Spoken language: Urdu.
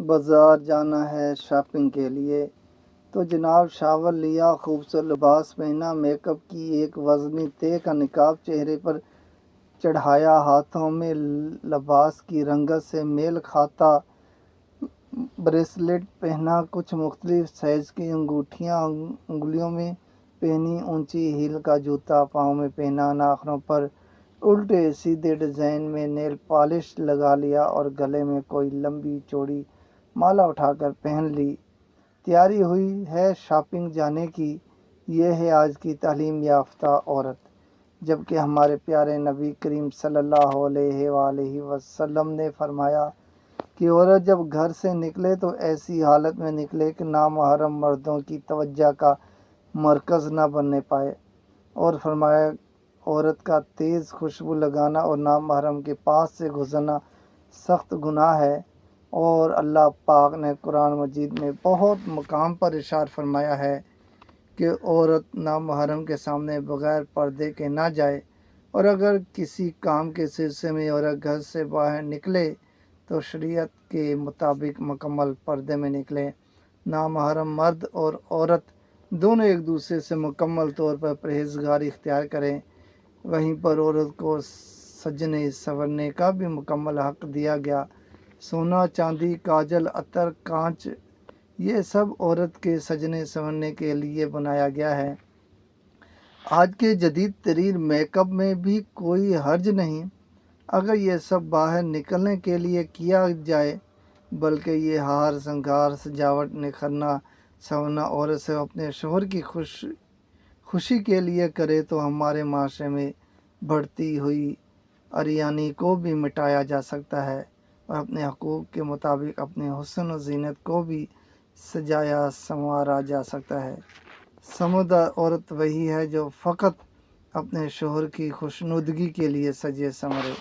بازار جانا ہے شاپنگ کے لیے، تو جناب شاور لیا، خوبصورت لباس پہنا، میک اپ کی، ایک وزنی طے کا نقاب چہرے پر چڑھایا، ہاتھوں میں لباس کی رنگت سے میل کھاتا بریسلیٹ پہنا، کچھ مختلف سائز کی انگوٹھیاں انگلیوں میں پہنی، اونچی ہیل کا جوتا پاؤں میں پہنا، ناخنوں پر الٹے سیدھے ڈیزائن میں نیل پالش لگا لیا اور گلے میں کوئی لمبی چوڑی مالا اٹھا کر پہن لی۔ تیاری ہوئی ہے شاپنگ جانے کی۔ یہ ہے آج کی تعلیم یافتہ عورت، جبکہ ہمارے پیارے نبی کریم صلی اللہ علیہ وآلہ وسلم نے فرمایا کہ عورت جب گھر سے نکلے تو ایسی حالت میں نکلے کہ نامحرم مردوں کی توجہ کا مرکز نہ بننے پائے، اور فرمایا عورت کا تیز خوشبو لگانا اور نامحرم کے پاس سے گزرنا سخت گناہ ہے۔ اور اللہ پاک نے قرآن مجید میں بہت مقام پر ارشاد فرمایا ہے کہ عورت نامحرم کے سامنے بغیر پردے کے نہ جائے، اور اگر کسی کام کے سلسلے میں عورت گھر سے باہر نکلے تو شریعت کے مطابق مکمل پردے میں نکلے۔ نامحرم مرد اور عورت دونوں ایک دوسرے سے مکمل طور پر پرہیزگاری اختیار کریں۔ وہیں پر عورت کو سجنے سنورنے کا بھی مکمل حق دیا گیا۔ سونا، چاندی، کاجل، عطر، کانچ، یہ سب عورت کے سجنے سنورنے کے لیے بنایا گیا ہے۔ آج کے جدید ترین میک اپ میں بھی کوئی حرج نہیں اگر یہ سب باہر نکلنے کے لیے کیا جائے، بلکہ یہ ہار سنگار، سجاوٹ، نکھرنا سنورنا عورت سے اپنے شوہر کی خوشی کے لیے کرے تو ہمارے معاشرے میں بڑھتی ہوئی عریانی کو بھی مٹایا جا سکتا ہے، اور اپنے حقوق کے مطابق اپنے حسن و زینت کو بھی سجایا سنوارا جا سکتا ہے۔ سمجھدار عورت وہی ہے جو فقط اپنے شوہر کی خوشنودگی کے لیے سجے سنورے۔